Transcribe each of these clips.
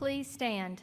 Please stand.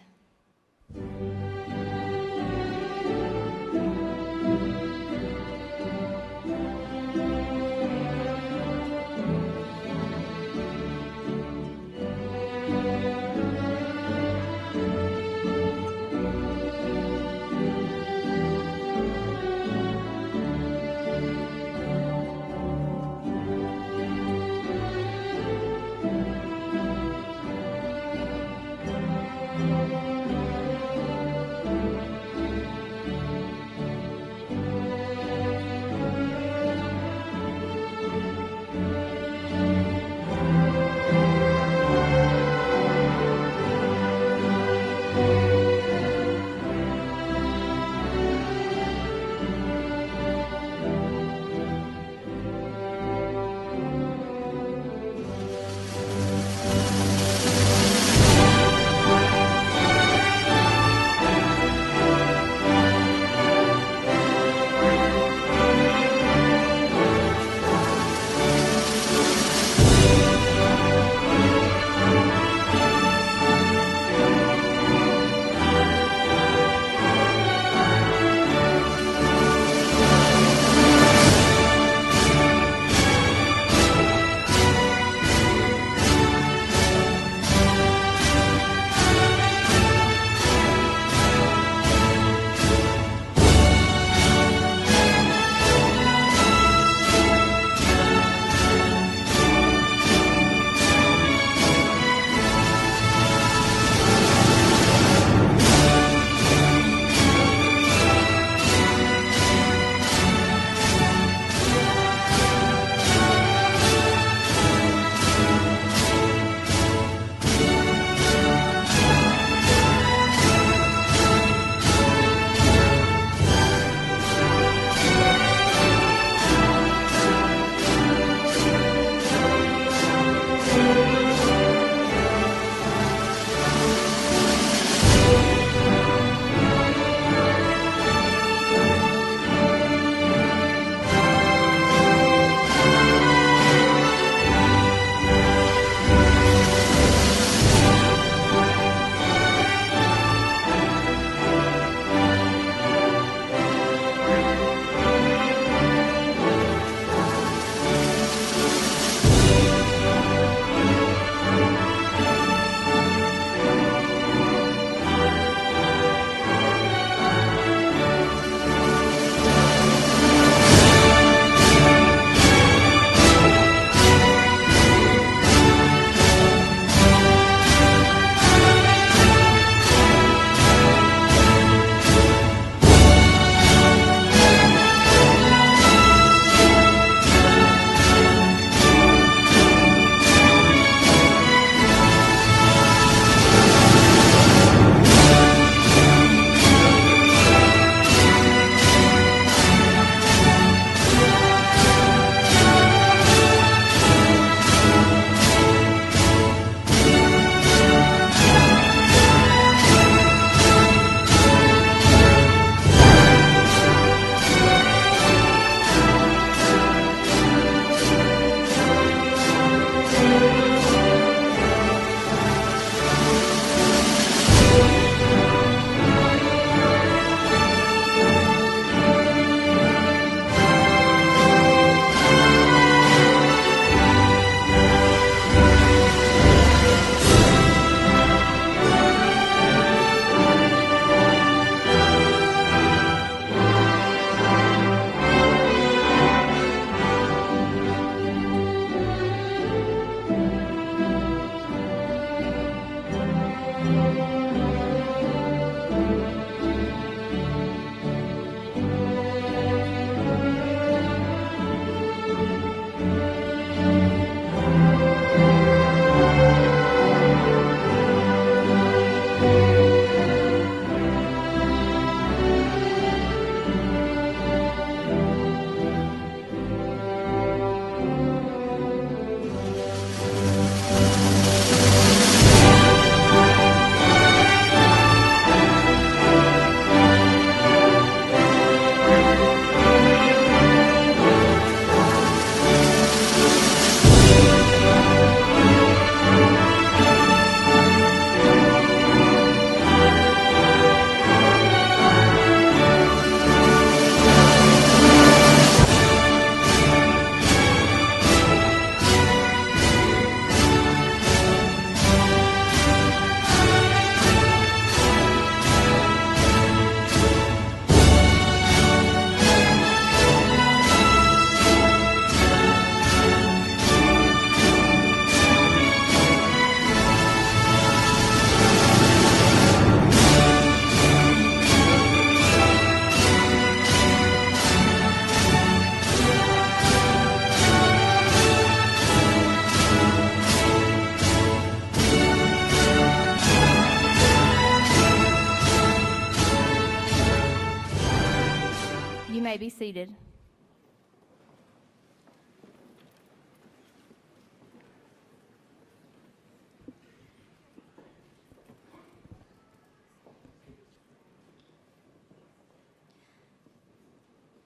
seated.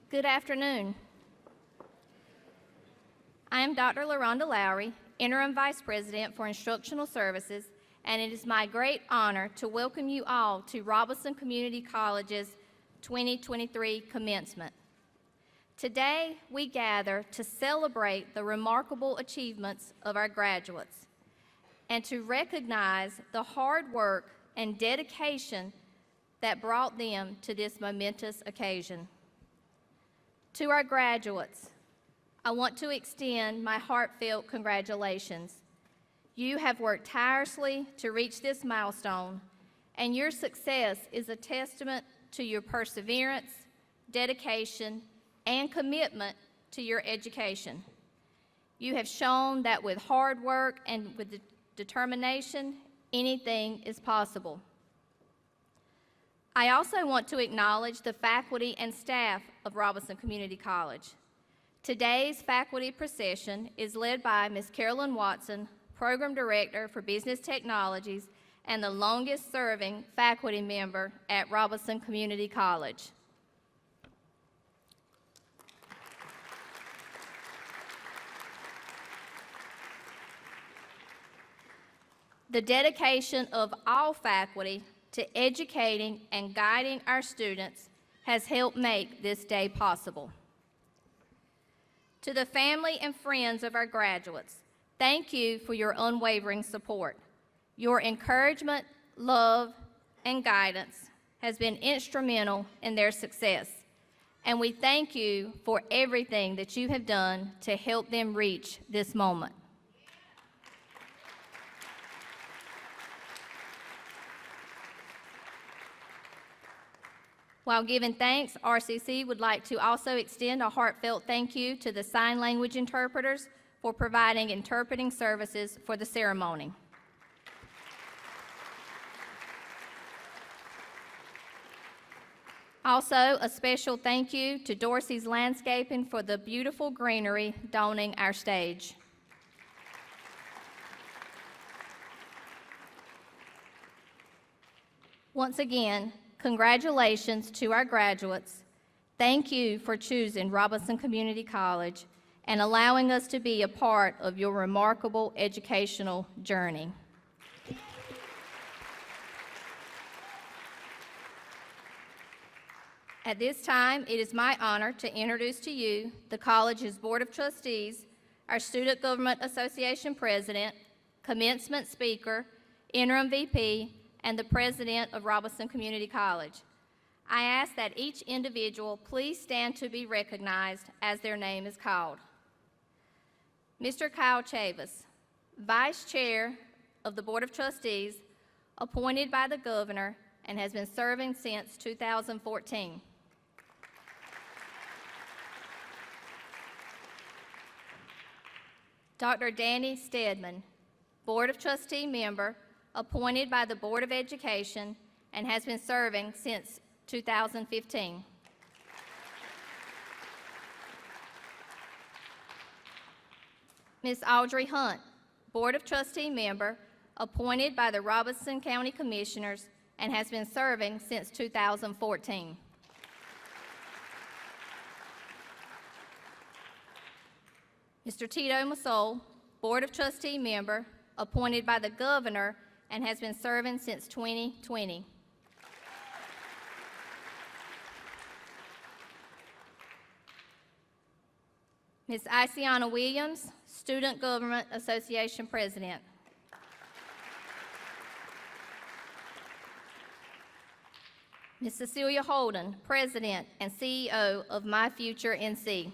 Good afternoon. I am Dr. LaRonda Lowry, Interim Vice President for Instructional Services, and it is my great honor to welcome you all to Robeson Community College's 2023 commencement. Today, we gather to celebrate the remarkable achievements of our graduates and to recognize the hard work and dedication that brought them to this momentous occasion. To our graduates, I want to extend my heartfelt congratulations. You have worked tirelessly to reach this milestone, and your success is a testament to your perseverance, dedication, and commitment to your education. You have shown that with hard work and with determination, anything is possible. I also want to acknowledge the faculty and staff of Robeson Community College. Today's faculty procession is led by Ms. Carolyn Watson, Program Director for Business Technologies and the longest-serving faculty member at Robeson Community College. The dedication of all faculty to educating and guiding our students has helped make this day possible. To the family and friends of our graduates, thank you for your unwavering support. Your encouragement, love, and guidance has been instrumental in their success, and we thank you for everything that you have done to help them reach this moment. While giving thanks, RCC would like to also extend a heartfelt thank you to the sign language interpreters for providing interpreting services for the ceremony. Also, a special thank you to Dorsey's Landscaping for the beautiful greenery donning our stage. Once again, congratulations to our graduates. Thank you for choosing Robeson Community College and allowing us to be a part of your remarkable educational journey. At this time, it is my honor to introduce to you the college's Board of Trustees, our Student Government Association President, Commencement Speaker, Interim VP, and the President of Robeson Community College. I ask that each individual please stand to be recognized as their name is called. Mr. Kyle Chavis, Vice Chair of the Board of Trustees, appointed by the Governor and has been serving since 2014. Dr. Danny Stedman, Board of Trustee member, appointed by the Board of Education and has been serving since 2015. Ms. Audrey Hunt, Board of Trustee member, appointed by the Robeson County Commissioners and has been serving since 2014. Mr. Tito Masol, Board of Trustee member, appointed by the Governor and has been serving since 2020. Ms. Isiana Williams, Student Government Association President. Ms. Cecilia Holden, President and CEO of My Future NC.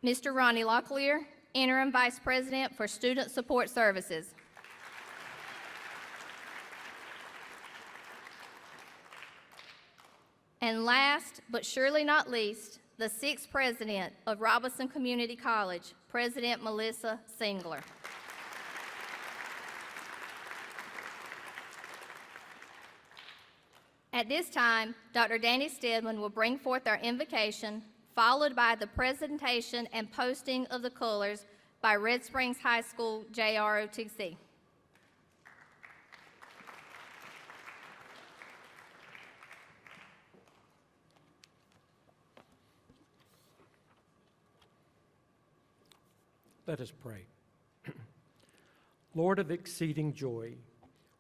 Mr. Ronnie Locklear, Interim Vice President for Student Support Services. And last, but surely not least, the 6th President of Robeson Community College, President Melissa Singler. At this time, Dr. Danny Stedman will bring forth our invocation, followed by the presentation and posting of the colors by Red Springs High School JROTC. Let us pray. Lord of exceeding joy,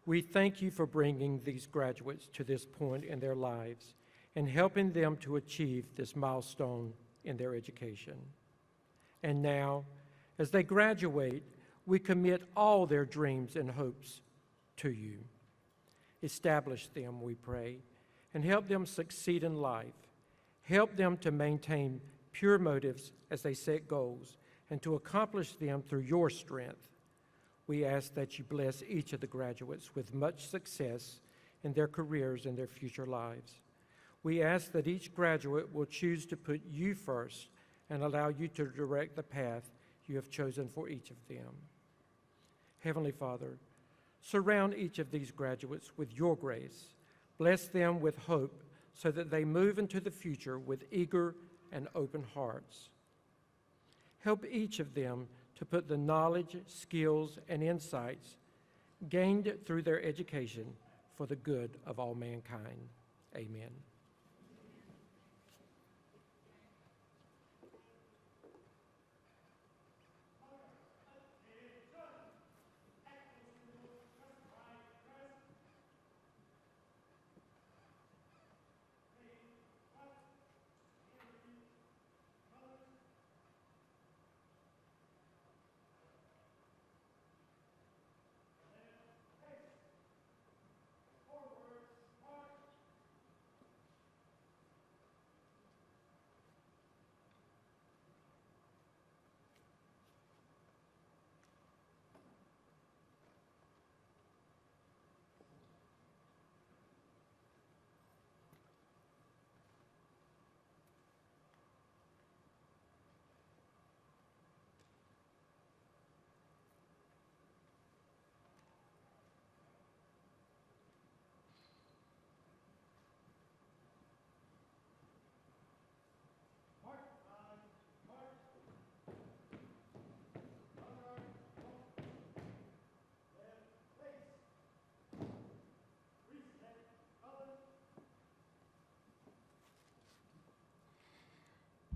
we thank you for bringing these graduates to this point in their lives and helping them to achieve this milestone in their education. And now, as they graduate, we commit all their dreams and hopes to you. Establish them, we pray, and help them succeed in life. Help them to maintain pure motives as they set goals and to accomplish them through your strength. We ask that you bless each of the graduates with much success in their careers and their future lives. We ask that each graduate will choose to put you first and allow you to direct the path you have chosen for each of them. Heavenly Father, surround each of these graduates with your grace. Bless them with hope so that they move into the future with eager and open hearts. Help each of them to put the knowledge, skills, and insights gained through their education for the good of all mankind. Amen.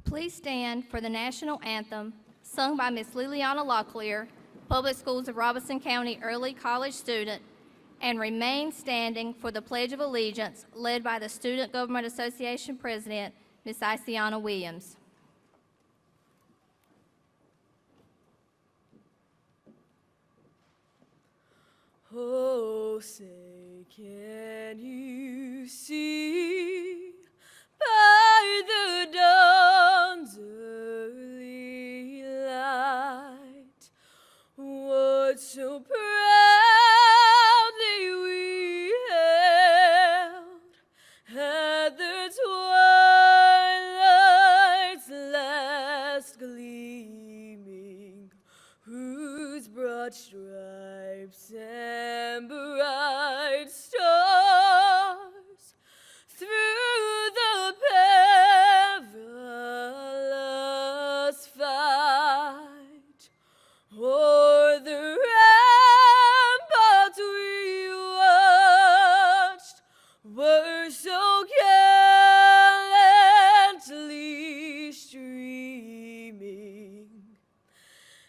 Please stand for the national anthem sung by Ms. Liliana Locklear, Public Schools of Robeson County Early College student, and remain standing for the Pledge of Allegiance led by the Student Government Association President, Ms. Isiana Williams. Oh, say, can you see by the dawn's early light what so proudly we hailed at the twilight's last gleaming, whose broad stripes and bright stars through the perilous fight o'er the ramparts we watched were so gallantly streaming,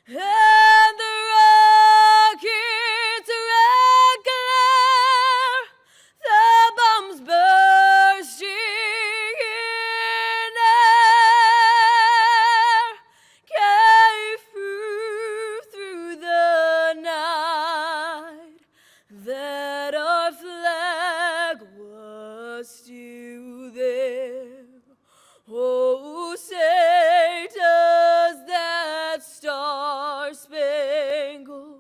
and the rockets red glare, the bombs bursting in air, gave proof through the night that our flag was still there. Oh, say does that star-spangled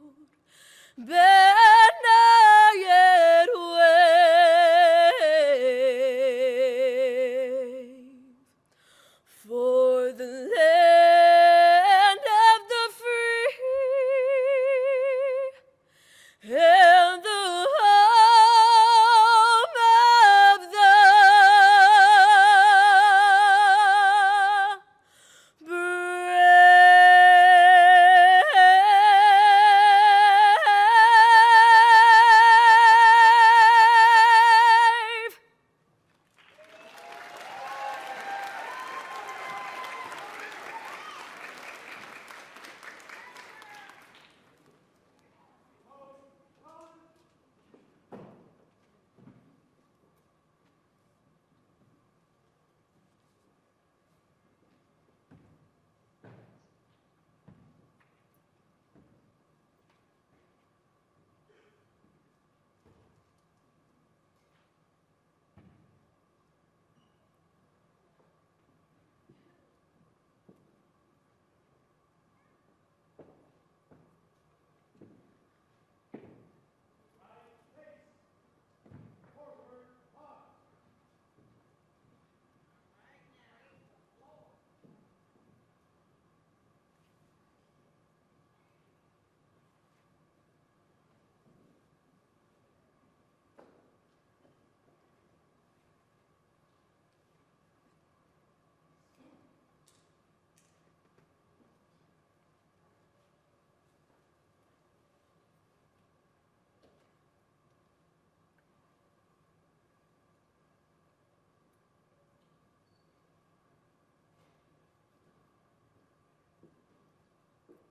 banner yet wave for the land of the free and the home of the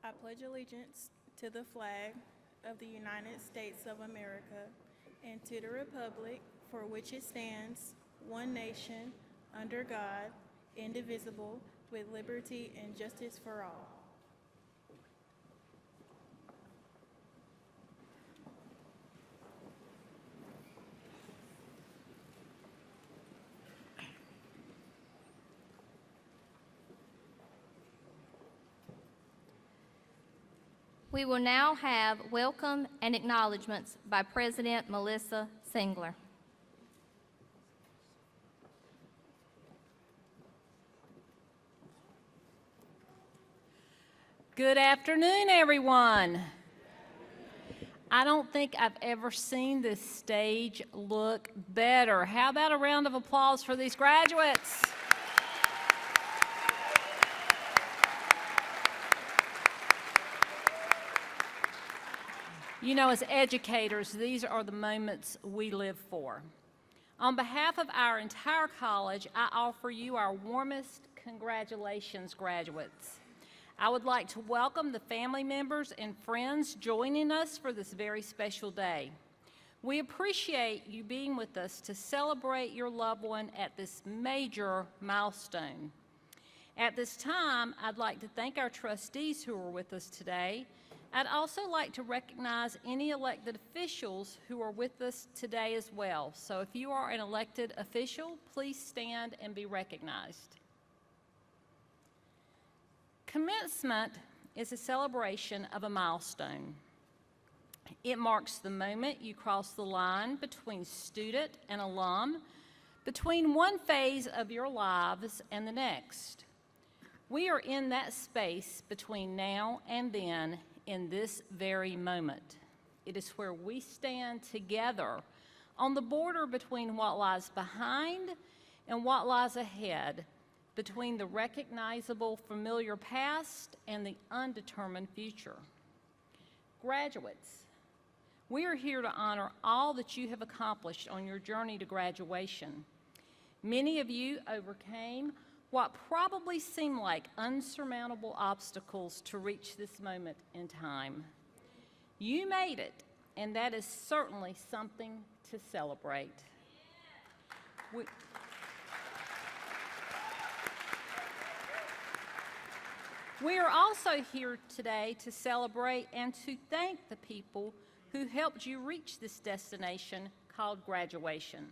I pledge allegiance to the flag of the United States of America and to the republic for which it stands, one nation, under God, indivisible, with liberty and justice for all. We will now have welcome and acknowledgments by President Melissa Singler. Good afternoon, everyone. I don't think I've ever seen this stage look better. How about a round of applause for these graduates? You know, as educators, these are the moments we live for. On behalf of our entire college, I offer you our warmest congratulations, graduates. I would like to welcome the family members and friends joining us for this very special day. We appreciate you being with us to celebrate your loved one at this major milestone. At this time, I'd like to thank our trustees who are with us today. I'd also like to recognize any elected officials who are with us today as well. So if you are an elected official, please stand and be recognized. Commencement is a celebration of a milestone. It marks the moment you cross the line between student and alum, between one phase of your lives and the next. We are in that space between now and then in this very moment. It is where we stand together on the border between what lies behind and what lies ahead, between the recognizable familiar past and the undetermined future. Graduates, we are here to honor all that you have accomplished on your journey to graduation. Many of you overcame what probably seemed like unsurmountable obstacles to reach this moment in time. You made it, and that is certainly something to celebrate. We are also here today to celebrate and to thank the people who helped you reach this destination called graduation.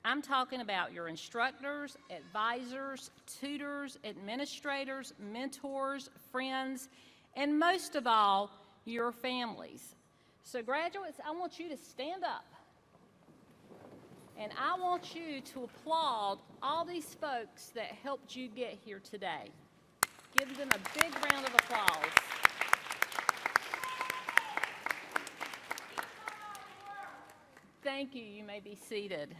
I'm talking about your instructors, advisors, tutors, administrators, mentors, friends, and most of all, your families. So graduates, I want you to stand up. And I want you to applaud all these folks that helped you get here today. Give them a big round of applause. Thank you. You may be seated.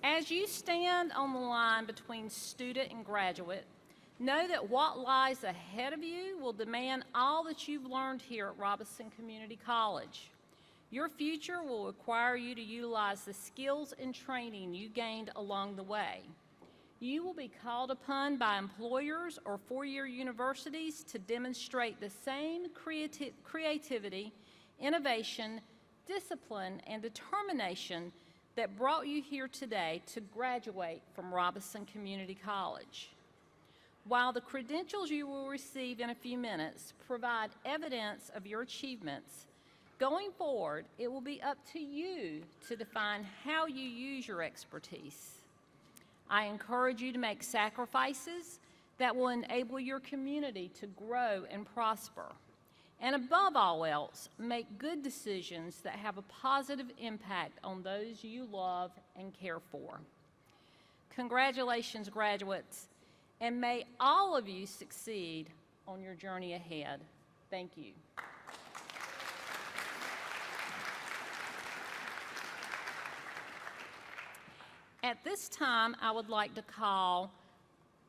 As you stand on the line between student and graduate, know that what lies ahead of you will demand all that you've learned here at Robeson Community College. Your future will require you to utilize the skills and training you gained along the way. You will be called upon by employers or four-year universities to demonstrate the same creativity, innovation, discipline, and determination that brought you here today to graduate from Robeson Community College. While the credentials you will receive in a few minutes provide evidence of your achievements, going forward, it will be up to you to define how you use your expertise. I encourage you to make sacrifices that will enable your community to grow and prosper. And above all else, make good decisions that have a positive impact on those you love and care for. Congratulations, graduates, and may all of you succeed on your journey ahead. Thank you. At this time, I would like to call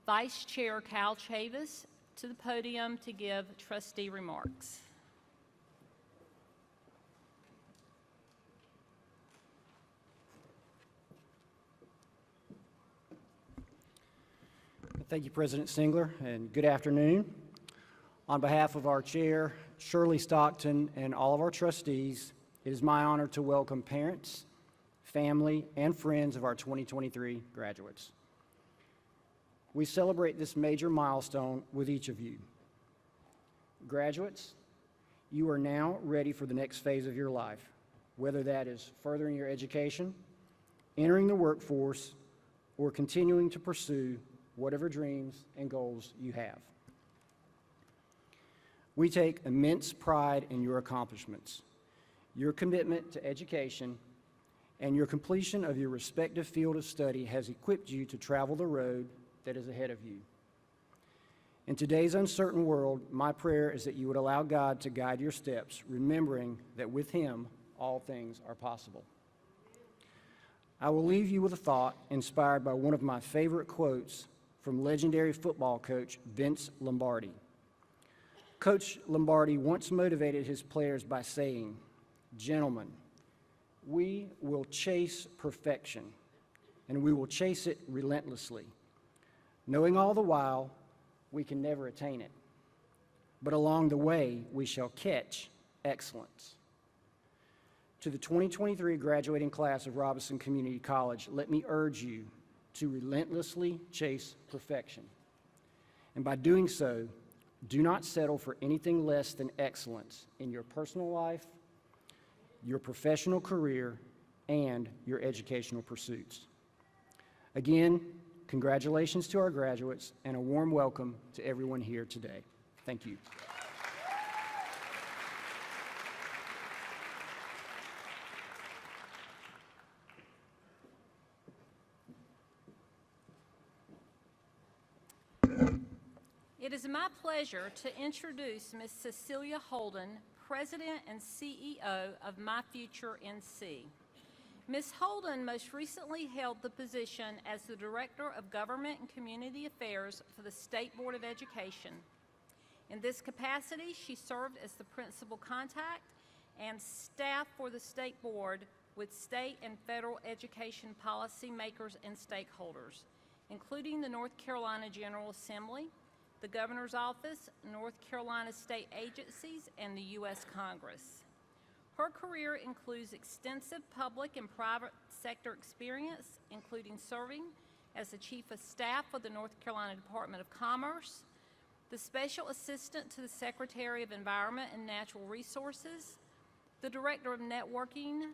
Vice Chair Cal Chavis to the podium to give trustee remarks. Thank you, President Singler, and good afternoon. On behalf of our chair, Shirley Stockton, and all of our trustees, it is my honor to welcome parents, family, and friends of our 2023 graduates. We celebrate this major milestone with each of you. Graduates, you are now ready for the next phase of your life, whether that is furthering your education, entering the workforce, or continuing to pursue whatever dreams and goals you have. We take immense pride in your accomplishments, your commitment to education, and your completion of your respective field of study has equipped you to travel the road that is ahead of you. In today's uncertain world, my prayer is that you would allow God to guide your steps, remembering that with Him, all things are possible. I will leave you with a thought inspired by one of my favorite quotes from legendary football coach Vince Lombardi. Coach Lombardi once motivated his players by saying, "Gentlemen, we will chase perfection, and we will chase it relentlessly, knowing all the while we can never attain it. But along the way, we shall catch excellence." To the 2023 graduating class of Robeson Community College, let me urge you to relentlessly chase perfection. And by doing so, do not settle for anything less than excellence in your personal life, your professional career, and your educational pursuits. Again, congratulations to our graduates and a warm welcome to everyone here today. Thank you. It is my pleasure to introduce Ms. Cecilia Holden, President and CEO of My Future NC. Ms. Holden most recently held the position as the Director of Government and Community Affairs for the State Board of Education. In this capacity, she served as the principal contact and staff for the State Board with state and federal education policy makers and stakeholders, including the North Carolina General Assembly, the Governor's Office, North Carolina state agencies, and the U.S. Congress. Her career includes extensive public and private sector experience, including serving as the Chief of Staff for the North Carolina Department of Commerce, the Special Assistant to the Secretary of Environment and Natural Resources, the Director of Networking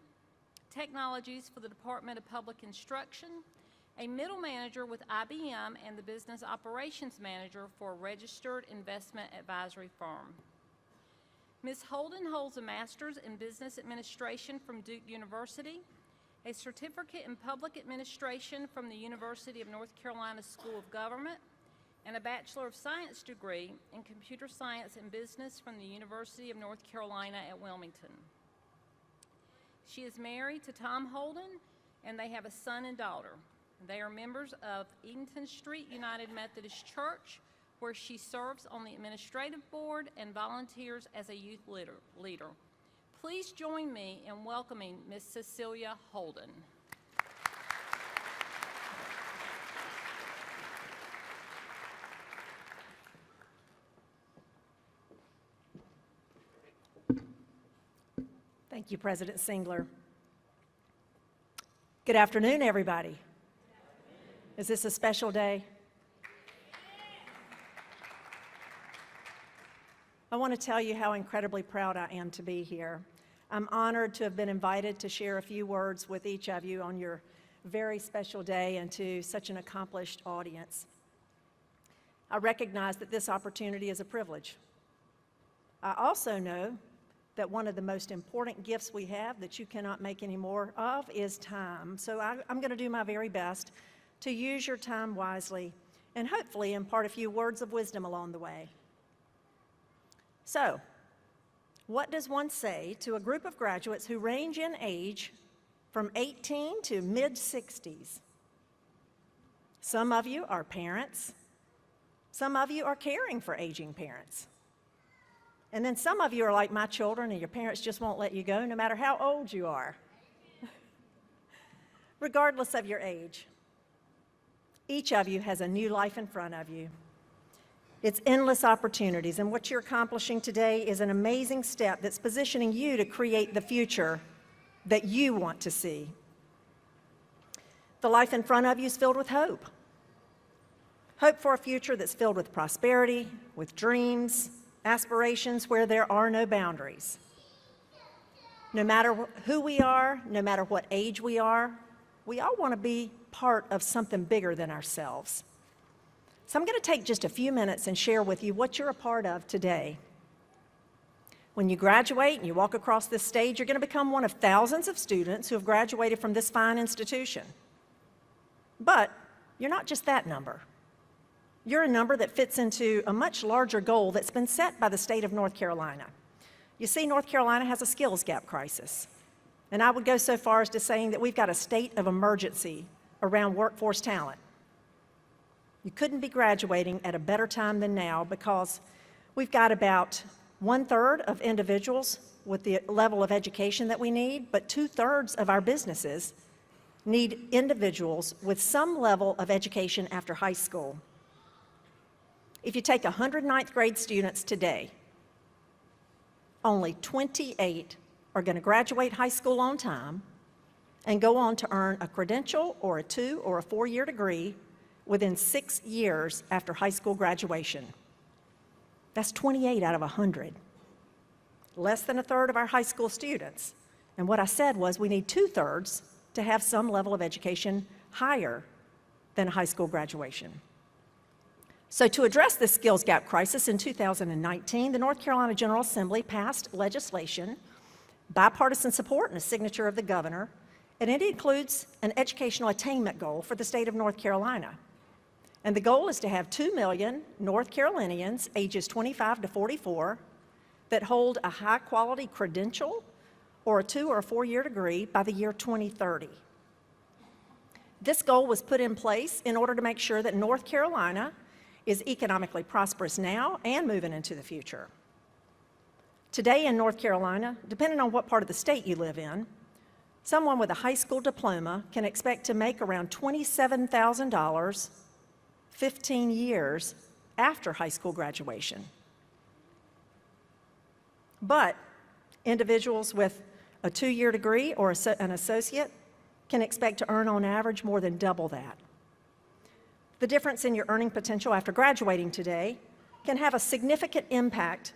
Technologies for the Department of Public Instruction, a middle manager with IBM, and the Business Operations Manager for a registered investment advisory firm. Ms. Holden holds a Master's in Business Administration from Duke University, a Certificate in Public Administration from the University of North Carolina School of Government, and a Bachelor of Science degree in Computer Science and Business from the University of North Carolina at Wilmington. She is married to Tom Holden, and they have a son and daughter. They are members of Edenton Street United Methodist Church, where she serves on the administrative board and volunteers as a youth leader. Please join me in welcoming Ms. Cecilia Holden. Thank you, President Singler. Good afternoon, everybody. Is this a special day? I want to tell you how incredibly proud I am to be here. I'm honored to have been invited to share a few words with each of you on your very special day and to such an accomplished audience. I recognize that this opportunity is a privilege. I also know that one of the most important gifts we have that you cannot make any more of is time. So I'm going to do my very best to use your time wisely and hopefully impart a few words of wisdom along the way. So, what does one say to a group of graduates who range in age from 18 to mid-60s? Some of you are parents. Some of you are caring for aging parents. And then some of you are like my children and your parents just won't let you go no matter how old you are. Regardless of your age, each of you has a new life in front of you. It's endless opportunities, and what you're accomplishing today is an amazing step that's positioning you to create the future that you want to see. The life in front of you is filled with hope. Hope for a future that's filled with prosperity, with dreams, aspirations where there are no boundaries. No matter who we are, no matter what age we all want to be part of something bigger than ourselves. So I'm going to take just a few minutes and share with you what you're a part of today. When you graduate and you walk across this stage, you're going to become one of thousands of students who have graduated from this fine institution. But you're not just that number. You're a number that fits into a much larger goal that's been set by the state of North Carolina. You see, North Carolina has a skills gap crisis. And I would go so far as to saying that we've got a state of emergency around workforce talent. You couldn't be graduating at a better time than now because we've got about 1/3 of individuals with the level of education that we need, but 2/3 of our businesses need individuals with some level of education after high school. If you take 100 ninth grade students today, only 28 are going to graduate high school on time and go on to earn a credential or a 2 or a 4-year degree within 6 years after high school graduation. That's 28 out of 100. Less than 1/3 of our high school students. And what I said was we need 2/3 to have some level of education higher than high school graduation. So to address this skills gap crisis in 2019, the North Carolina General Assembly passed legislation, bipartisan support and a signature of the governor, and it includes an educational attainment goal for the state of North Carolina. And the goal is to have 2 million North Carolinians ages 25 to 44 that hold a high-quality credential or a 2 or a 4-year degree by the year 2030. This goal was put in place in order to make sure that North Carolina is economically prosperous now and moving into the future. Today in North Carolina, depending on what part of the state you live in, someone with a high school diploma can expect to make around $27,000 15 years after high school graduation. But individuals with a 2-year degree or an associate can expect to earn on average more than double that. The difference in your earning potential after graduating today can have a significant impact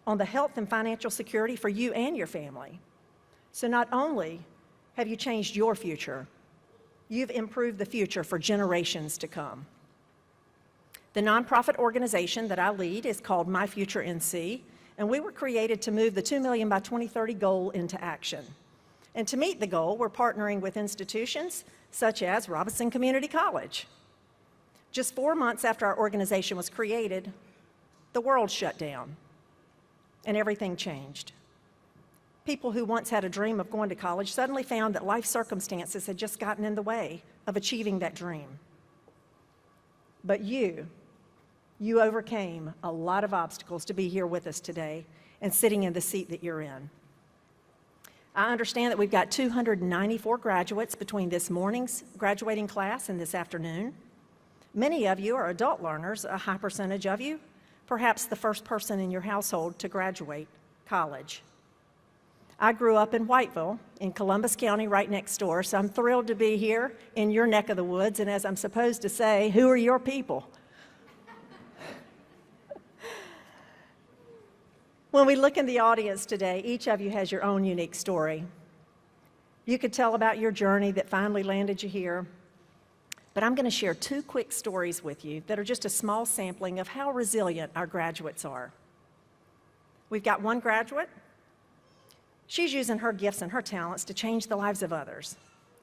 on the health and financial security for you and your family. So not only have you changed your future, you've improved the future for generations to come. The nonprofit organization that I lead is called My Future NC, and we were created to move the 2 million by 2030 goal into action. And to meet the goal, we're partnering with institutions such as Robeson Community College. Just 4 months after our organization was created, the world shut down, and everything changed. People who once had a dream of going to college suddenly found that life circumstances had just gotten in the way of achieving that dream. But you overcame a lot of obstacles to be here with us today and sitting in the seat that you're in. I understand that we've got 294 graduates between this morning's graduating class and this afternoon. Many of you are adult learners, a high percentage of you, perhaps the first person in your household to graduate college. I grew up in Whiteville, in Columbus County, right next door, so I'm thrilled to be here in your neck of the woods, and as I'm supposed to say, who are your people? When we look in the audience today, each of you has your own unique story. You could tell about your journey that finally landed you here, but I'm going to share 2 quick stories with you that are just a small sampling of how resilient our graduates are. We've got one graduate. She's using her gifts and her talents to change the lives of others.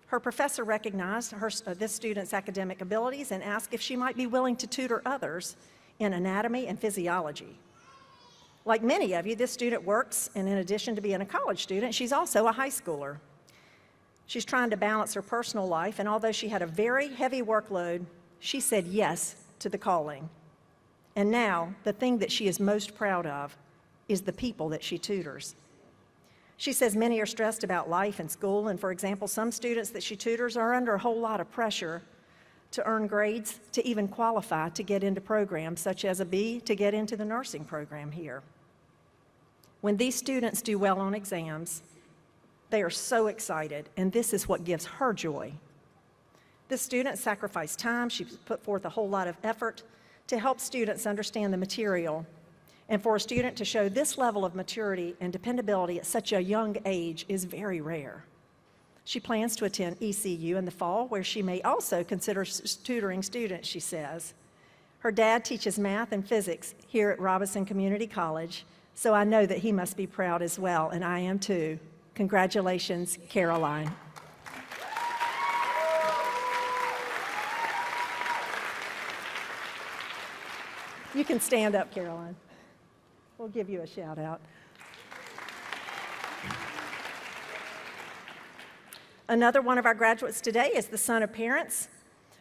Her professor recognized this student's academic abilities and asked if she might be willing to tutor others in anatomy and physiology. Like many of you, this student works, and in addition to being a college student, she's also a high schooler. She's trying to balance her personal life, and although she had a very heavy workload, she said yes to the calling. And now, the thing that she is most proud of is the people that she tutors. She says many are stressed about life and school, and for example, some students that she tutors are under a whole lot of pressure to earn grades to even qualify to get into programs such as a B to get into the nursing program here. When these students do well on exams, they are so excited, and this is what gives her joy. This student sacrificed time, she put forth a whole lot of effort to help students understand the material. And for a student to show this level of maturity and dependability at such a young age is very rare. She plans to attend ECU in the fall, where she may also consider tutoring students, she says. Her dad teaches math and physics here at Robeson Community College, so I know that he must be proud as well, and I am too. Congratulations, Caroline. You can stand up, Caroline. We'll give you a shout out. Another one of our graduates today is the son of parents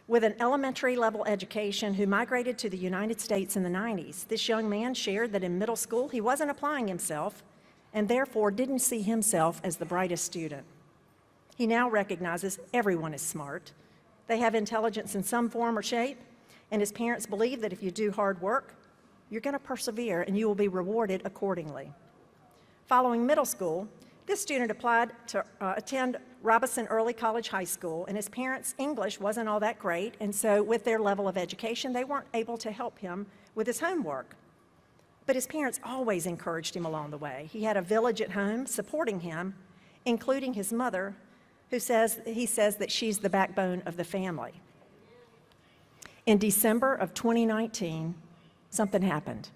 with an elementary level education who migrated to the United States in the 90s. This young man shared that in middle school he wasn't applying himself and therefore didn't see himself as the brightest student. He now recognizes everyone is smart. They have intelligence in some form or shape, and his parents believe that if you do hard work, you're going to persevere and you will be rewarded accordingly. Following middle school, this student applied to attend Robeson Early College High School, and his parents' English wasn't all that great, and so with their level of education, they weren't able to help him with his homework. But his parents always encouraged him along the way. He had a village at home supporting him, including his mother, he says that she's the backbone of the family. In December of 2019, something happened.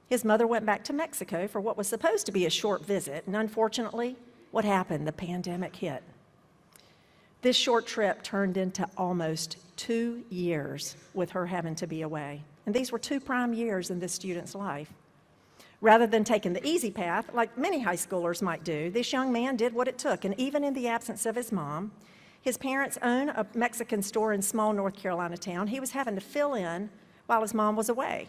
His mother went back to Mexico for what was supposed to be a short visit, and unfortunately, what happened? The pandemic hit. This short trip turned into almost 2 years with her having to be away. And these were 2 prime years in this student's life. Rather than taking the easy path, like many high schoolers might do, this young man did what it took, and even in the absence of his mom, his parents own a Mexican store in small North Carolina town. He was having to fill in while his mom was away.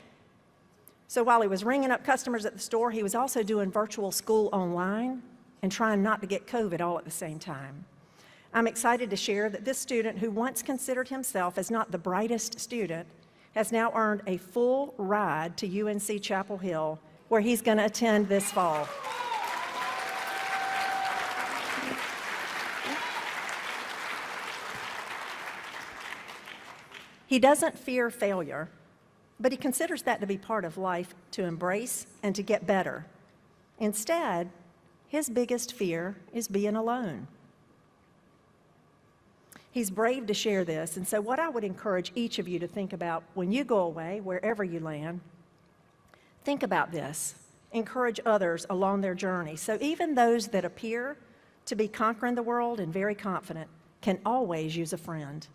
So while he was ringing up customers at the store, he was also doing virtual school online and trying not to get COVID all at the same time. I'm excited to share that this student, who once considered himself as not the brightest student, has now earned a full ride to UNC Chapel Hill, where he's going to attend this fall. He doesn't fear failure, but he considers that to be part of life to embrace and to get better. Instead, his biggest fear is being alone. He's brave to share this, and so what I would encourage each of you to think about when you go away, wherever you land, think about this. Encourage others along their journey. So even those that appear to be conquering the world and very confident can always use a friend.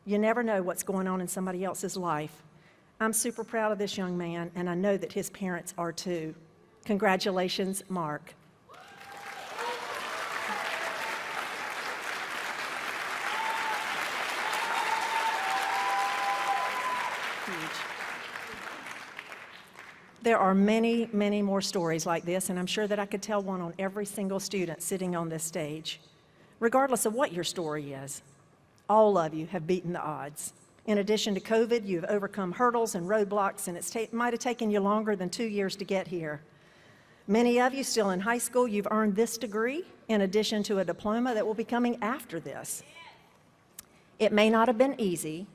You never know what's going on in somebody else's life. I'm super proud of this young man, and I know that his parents are too. Congratulations, Mark. There are many, many more stories like this, and I'm sure that I could tell one on every single student sitting on this stage. Regardless of what your story is, all of you have beaten the odds. In addition to COVID, you've overcome hurdles and roadblocks, and it might have taken you longer than 2 years to get here. Many of you still in high school, you've earned this degree in addition to a diploma that will be coming after this. It may not have been easy,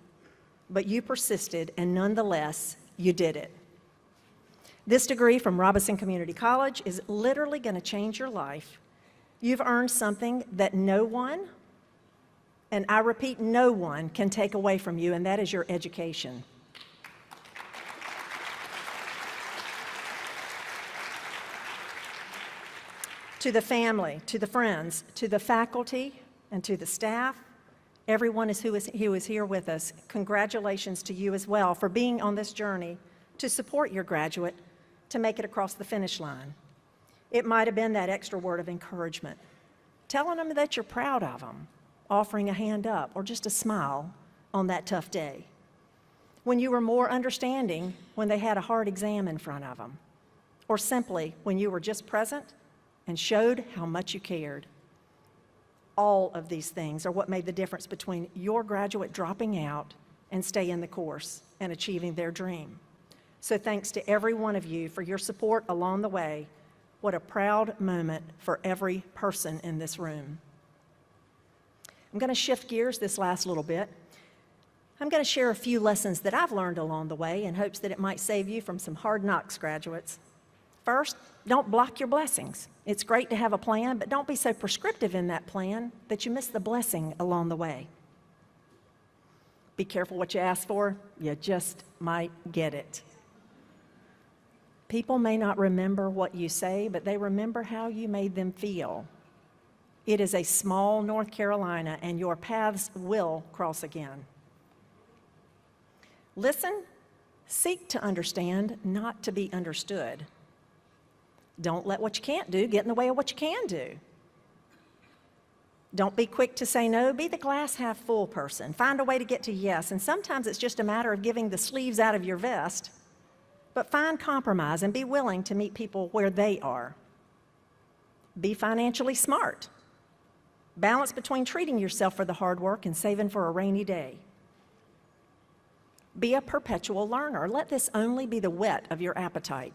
but you persisted, and nonetheless, you did it. This degree from Robeson Community College is literally going to change your life. You've earned something that no one, and I repeat, no one can take away from you, and that is your education. To the family, to the friends, to the faculty, and to the staff, everyone who is here with us, congratulations to you as well for being on this journey to support your graduate to make it across the finish line. It might have been that extra word of encouragement, telling them that you're proud of them, offering a hand up or just a smile on that tough day. When you were more understanding when they had a hard exam in front of them, or simply when you were just present and showed how much you cared. All of these things are what made the difference between your graduate dropping out and staying the course and achieving their dream. So thanks to every one of you for your support along the way. What a proud moment for every person in this room. I'm going to shift gears this last little bit. I'm going to share a few lessons that I've learned along the way in hopes that it might save you from some hard knocks, graduates. First, don't block your blessings. It's great to have a plan, but don't be so prescriptive in that plan that you miss the blessing along the way. Be careful what you ask for. You just might get it. People may not remember what you say, but they remember how you made them feel. It is a small North Carolina, and your paths will cross again. Listen, seek to understand, not to be understood. Don't let what you can't do get in the way of what you can do. Don't be quick to say no. Be the glass half full person. Find a way to get to yes, and sometimes it's just a matter of giving the sleeves out of your vest. But find compromise and be willing to meet people where they are. Be financially smart. Balance between treating yourself for the hard work and saving for a rainy day. Be a perpetual learner. Let this only be the whet of your appetite.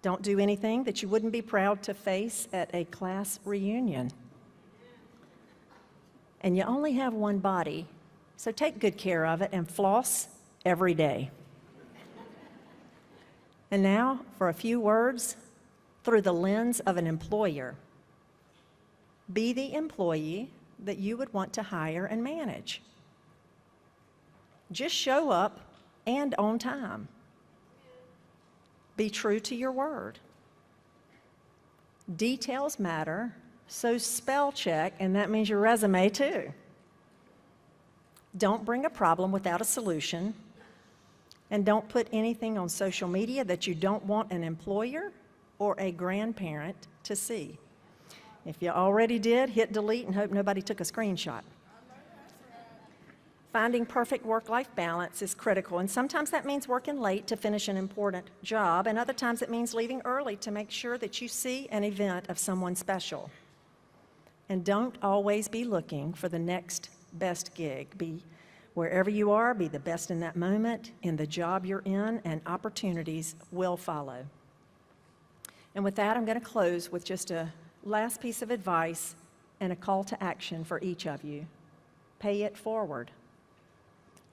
Don't do anything that you wouldn't be proud to face at a class reunion. And you only have one body, so take good care of it and floss every day. And now for a few words through the lens of an employer. Be the employee that you would want to hire and manage. Just show up and on time. Be true to your word. Details matter, so spell check, and that means your resume too. Don't bring a problem without a solution, and don't put anything on social media that you don't want an employer or a grandparent to see. If you already did, hit delete and hope nobody took a screenshot. Finding perfect work-life balance is critical, and sometimes that means working late to finish an important job, and other times it means leaving early to make sure that you see an event of someone special. And don't always be looking for the next best gig. Be wherever you are, be the best in that moment, in the job you're in, and opportunities will follow. And with that, I'm going to close with just a last piece of advice and a call to action for each of you. Pay it forward.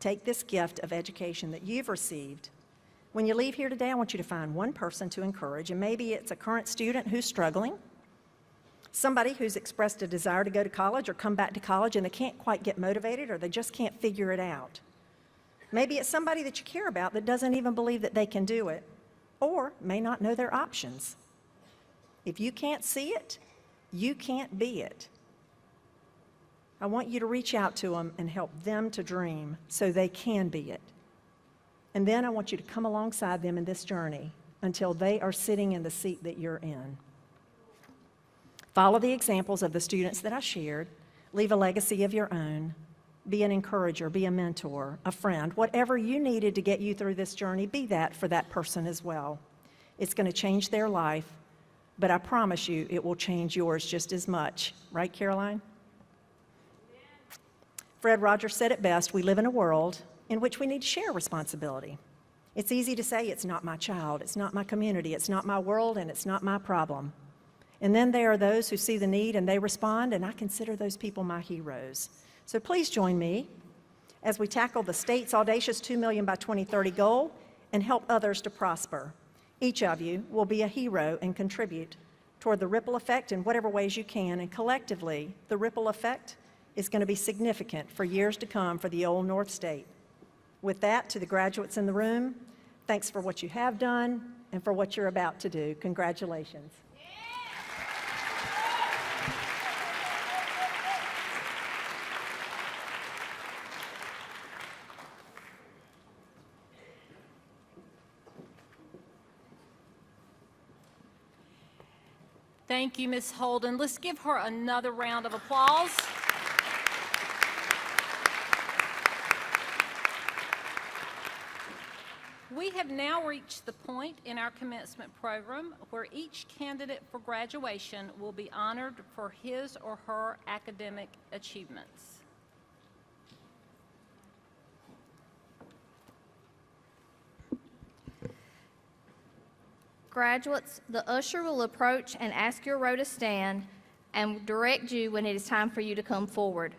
Take this gift of education that you've received. When you leave here today, I want you to find one person to encourage, and maybe it's a current student who's struggling, somebody who's expressed a desire to go to college or come back to college and they can't quite get motivated or they just can't figure it out. Maybe it's somebody that you care about that doesn't even believe that they can do it or may not know their options. If you can't see it, you can't be it. I want you to reach out to them and help them to dream so they can be it. And then I want you to come alongside them in this journey until they are sitting in the seat that you're in. Follow the examples of the students that I shared. Leave a legacy of your own. Be an encourager, be a mentor, a friend. Whatever you needed to get you through this journey, be that for that person as well. It's going to change their life, but I promise you it will change yours just as much. Right, Caroline? Fred Rogers said it best, we live in a world in which we need to share responsibility. It's easy to say, it's not my child, it's not my community, it's not my world, and it's not my problem. And then there are those who see the need and they respond, and I consider those people my heroes. So please join me as we tackle the state's audacious 2 million by 2030 goal and help others to prosper. Each of you will be a hero and contribute toward the ripple effect in whatever ways you can, and collectively, the ripple effect is going to be significant for years to come for the Old North State. With that, to the graduates in the room, thanks for what you have done and for what you're about to do. Congratulations. Thank you, Ms. Holden. Let's give her another round of applause. We have now reached the point in our commencement program where each candidate for graduation will be honored for his or her academic achievements. Graduates, the usher will approach and ask your row to stand and direct you when it is time for you to come forward.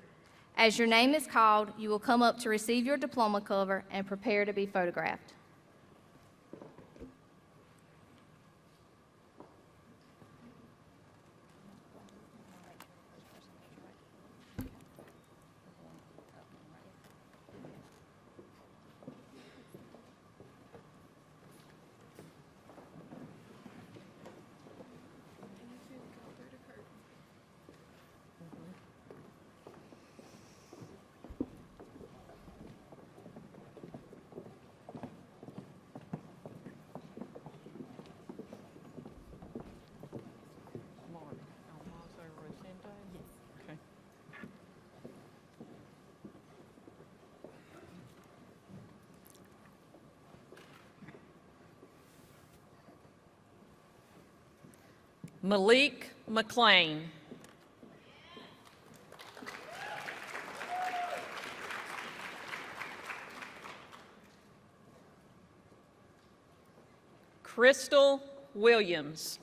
As your name is called, you will come up to receive your diploma cover and prepare to be photographed. Malik McLean. Crystal Williams.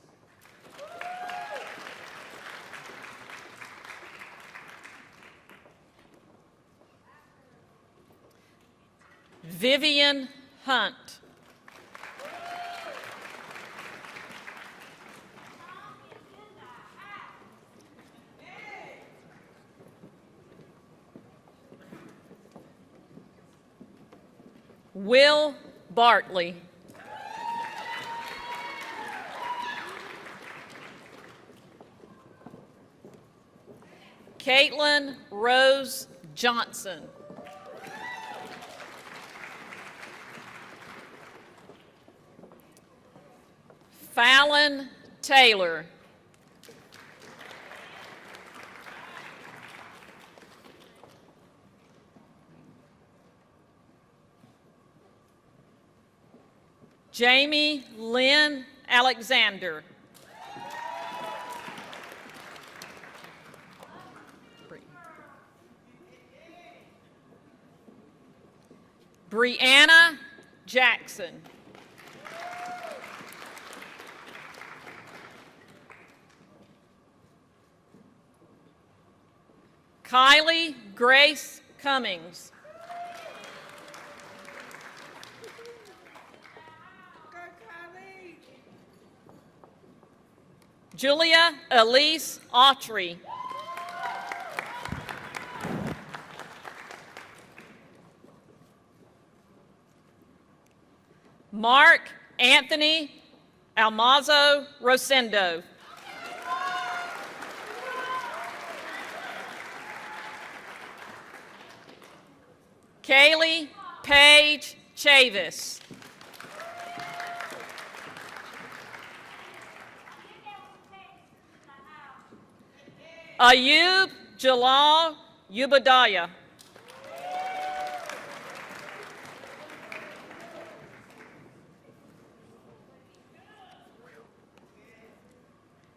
Vivian Hunt. Will Bartley. Caitlin Rose Johnson. Fallon Taylor. Jamie Lynn Alexander. Brianna Jackson. Kylie Grace Cummings. Julia Elise Autry. Mark Anthony Almazo Rosendo. Kaylee Paige Chavis. Ayub Jalal Ubadiah.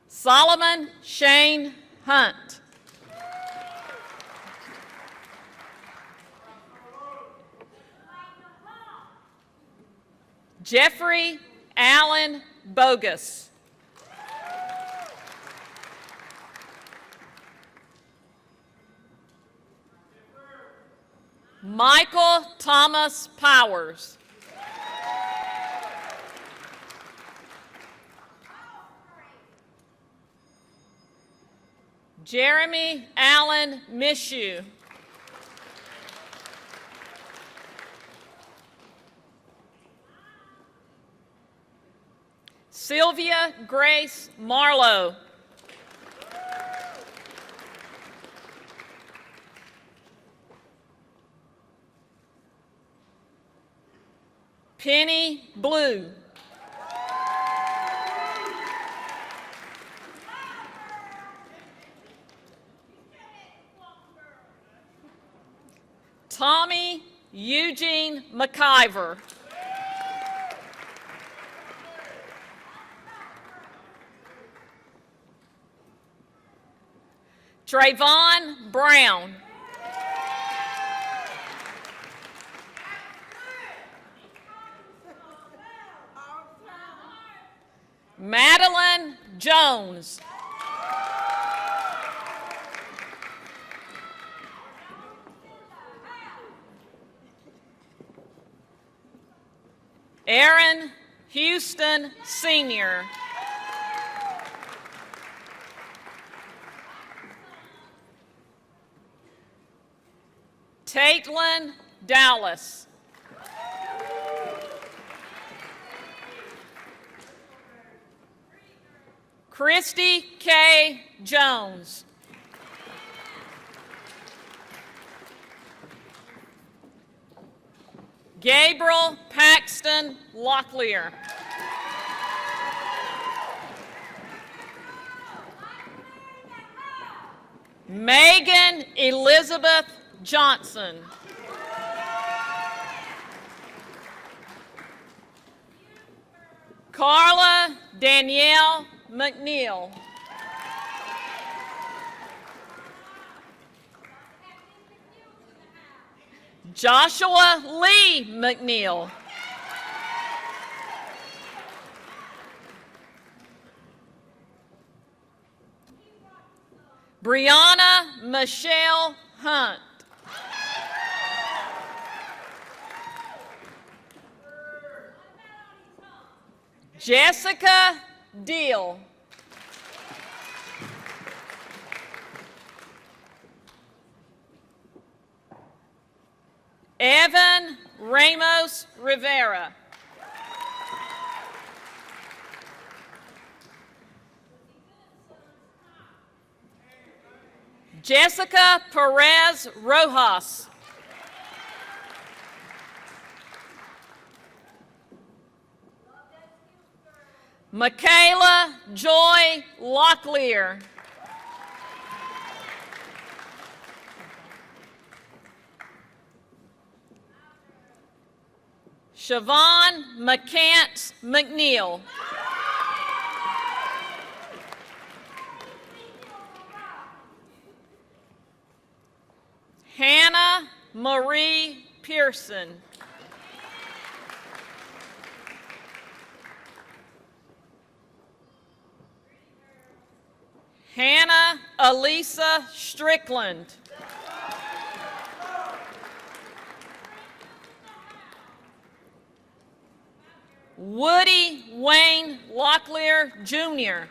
Solomon Shane Hunt. Jeffrey Allen Bogus. Michael Thomas Powers. Jeremy Allen Mishu. Sylvia Grace Marlowe. Penny Blue. Tommy Eugene McIver. Trayvon Brown. Madeline Jones. Aaron Houston Sr. Taitlin Dallas. Christy K. Jones. Gabriel Paxton Locklear. Megan Elizabeth Johnson. Carla Danielle McNeil. Joshua Lee McNeil. Brianna Michelle Hunt. Jessica Deal. Evan Ramos Rivera. Jessica Perez Rojas. Michaela Joy Locklear. Siobhan McCants McNeil. Hannah Marie Pearson. Hannah Elisa Strickland. Woody Wayne Locklear, Jr.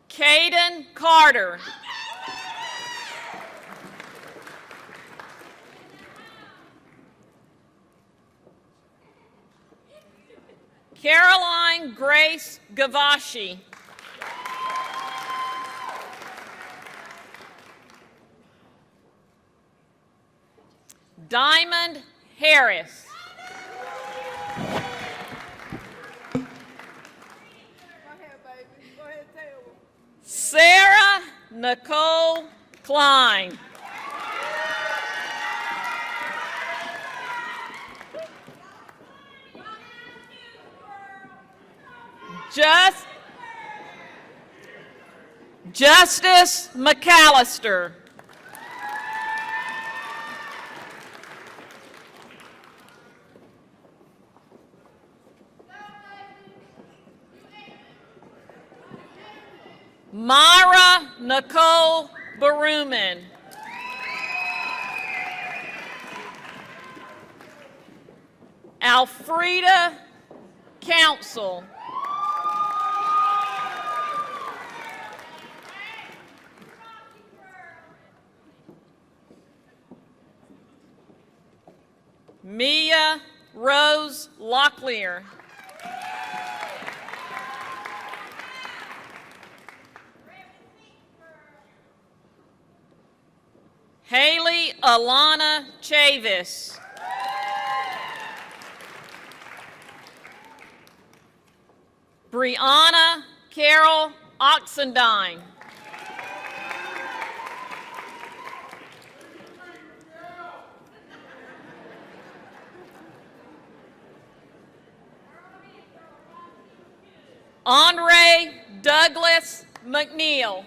Caden Carter. Caroline Grace Gavashi. Diamond Harris. Sarah Nicole Klein. Justice McAllister. Myra Nicole Baruman. Alfreda Council. Mia Rose Locklear. Haley Alana Chavis. Brianna Carol Oxendine. Douglas McNeil.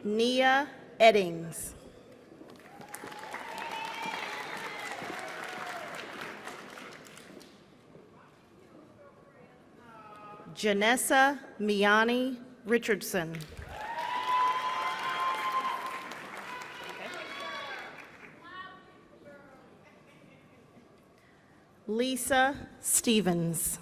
Nia Eddings. Janessa Miani Richardson. Lisa Stevens.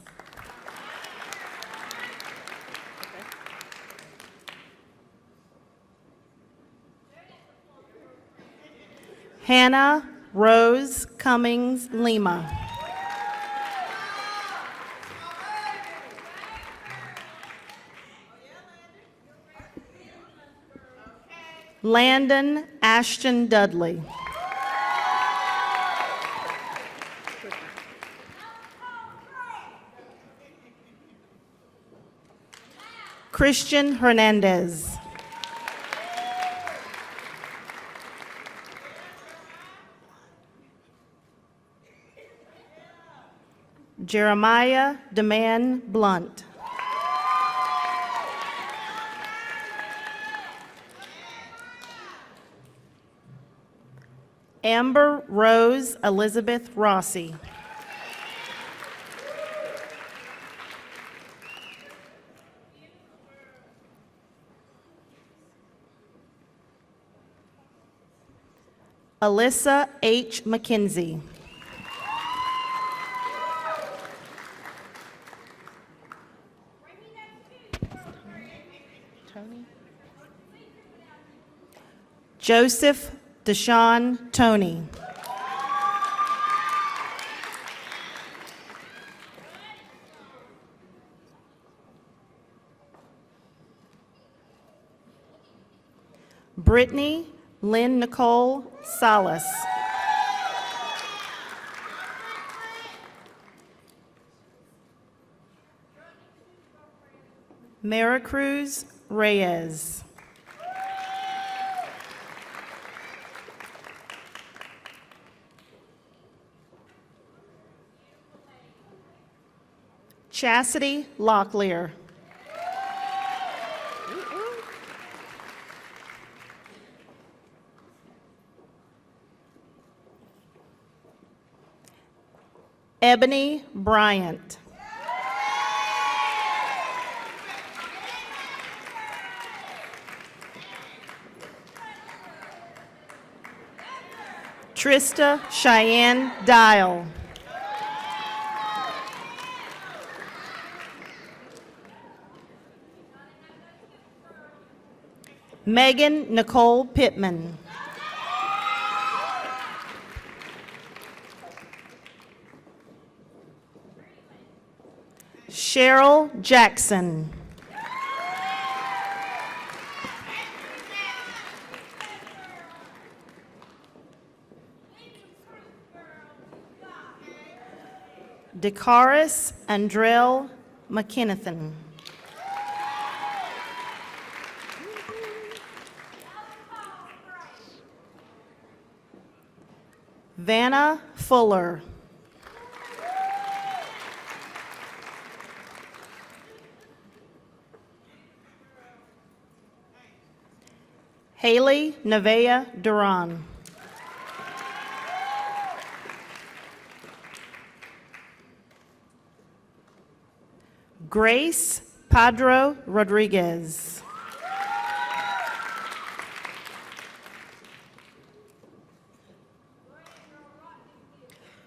Hannah Rose Cummings Lima. Landon Ashton Dudley. Christian Hernandez. Jeremiah Deman Blunt. Amber Rose Elizabeth Rossi. Alyssa H. McKenzie. Joseph Deshaun Tony. Brittany Lynn Nicole Salas. Maricruz Reyes. Chastity Locklear. Ebony Bryant. Trista Cheyenne Dial. Megan Nicole Pittman. Cheryl Jackson. Dekaris Andrell McKinnithan. Vanna Fuller. Haley Nevea Duran. Grace Padro Rodriguez.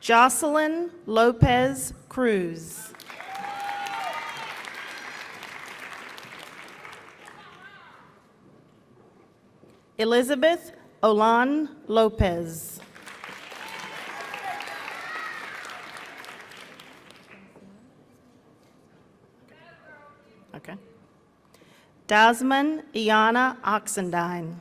Jocelyn Lopez Cruz. Elizabeth Olan Lopez. Okay. Dasman Iana Oxendine.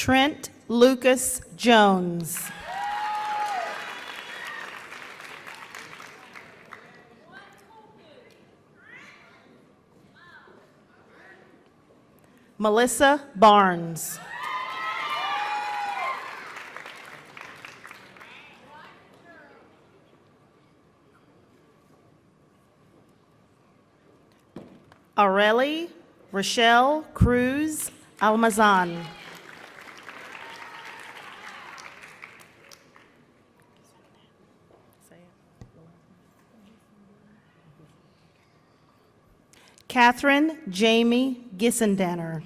Trent Lucas Jones. Melissa Barnes. Aurelie Rochelle Cruz Almazan. Catherine Jamie Gissendanner.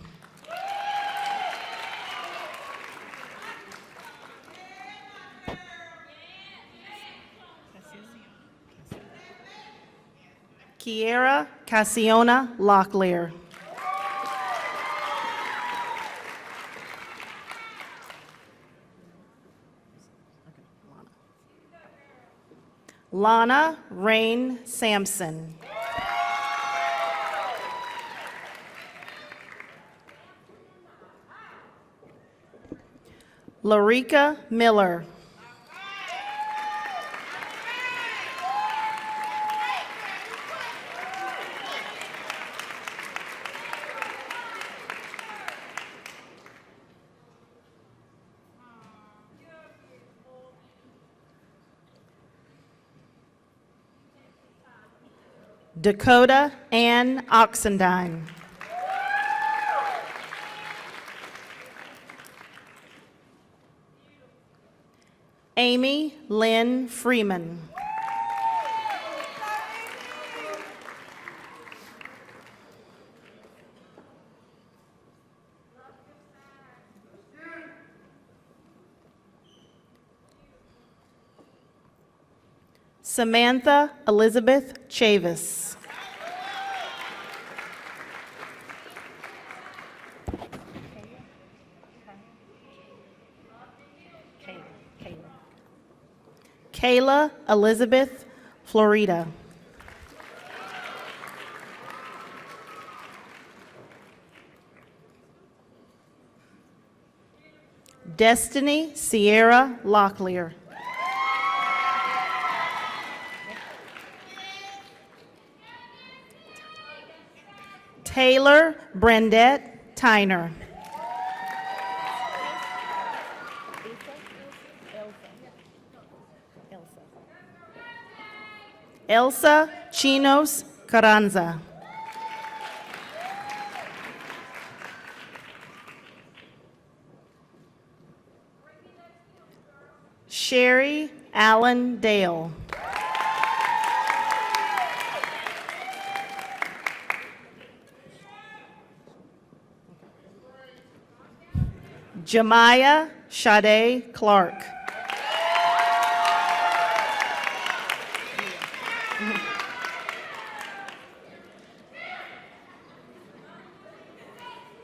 Kiera Cassiona Locklear. Lana Rain Sampson. Larica Miller. Dakota Ann Oxendine. Amy Lynn Freeman. Samantha Elizabeth Chavis. Kayla Elizabeth Florida. Destiny Sierra Locklear. Taylor Brendette Tyner. Elsa Chinos Carranza. Sherry Allen Dale. Jemiah Sade Clark.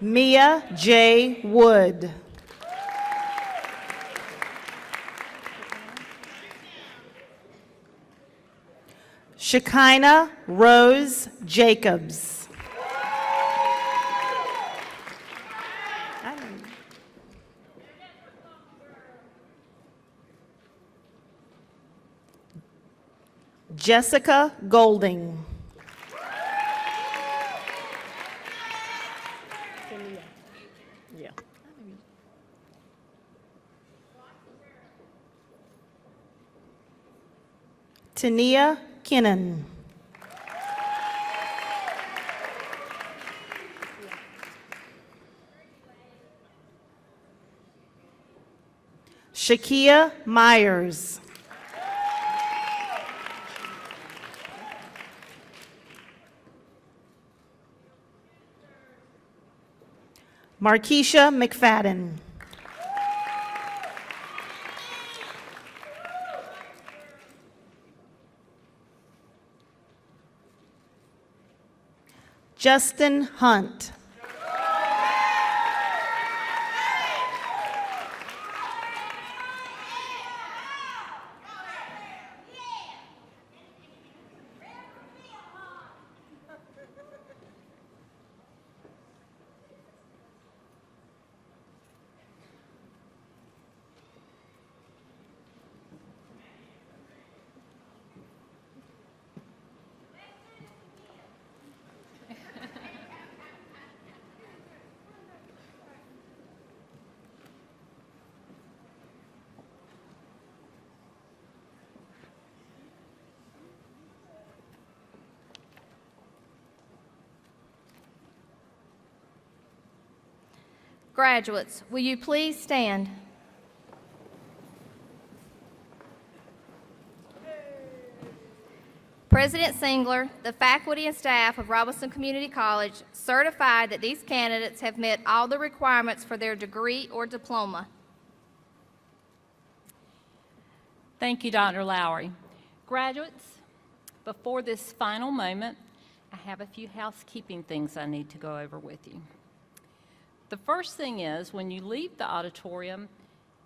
Mia J. Wood. Shekinah Rose Jacobs. Jessica Golding. Tania Kinnan. Shakia Myers. Markeisha McFadden. Justin Hunt. Graduates, will you please stand? President Singler, the faculty and staff of Robeson Community College certified that these candidates have met all the requirements for their degree or diploma. Thank you, Dr. Lowry. Graduates, before this final moment, I have a few housekeeping things I need to go over with you. The first thing is, when you leave the auditorium,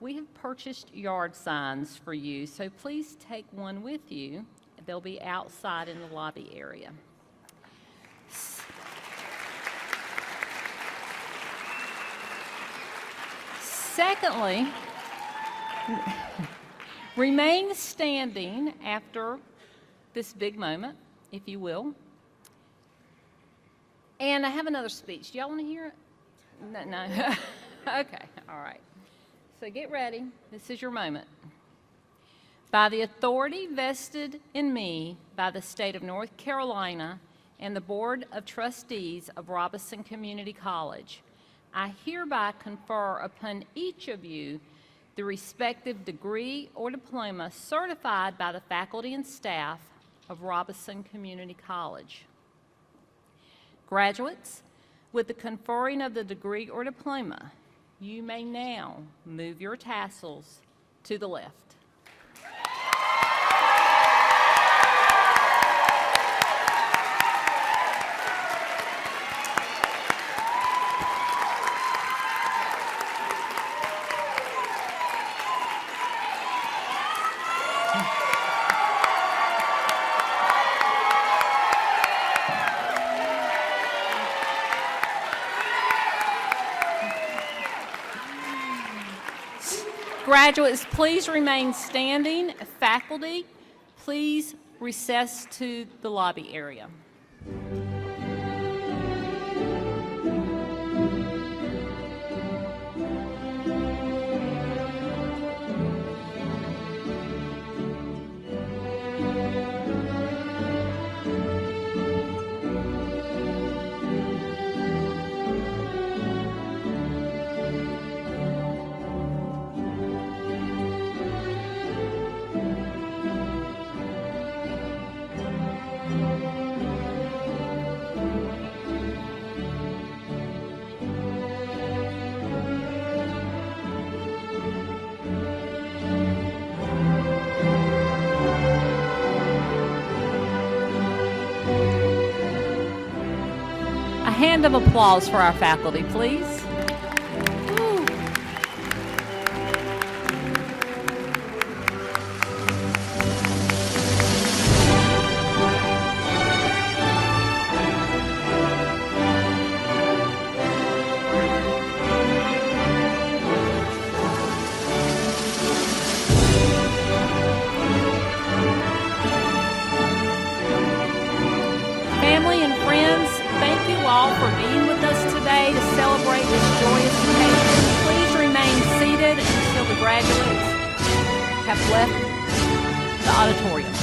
we have purchased yard signs for you, so please take one with you. They'll be outside in the lobby area. Secondly, remain standing after this big moment, if you will. And I have another speech. Do y'all want to hear it? No. Okay, all right. So get ready. This is your moment. By the authority vested in me by the state of North Carolina and the Board of Trustees of Robeson Community College, I hereby confer upon each of you the respective degree or diploma certified by the faculty and staff of Robeson Community College. Graduates, with the conferring of the degree or diploma, you may now move your tassels to the left. Graduates, please remain standing. Faculty, please recess to the lobby area. A hand of applause for our faculty, please. Family and friends, thank you all for being with us today to celebrate this joyous occasion. Please remain seated until the graduates have left the auditorium.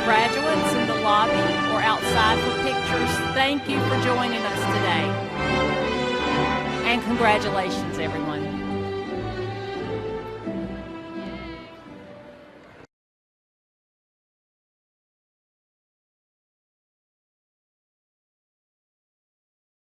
graduates in the lobby or outside for pictures, thank you for joining us today. And congratulations, everyone.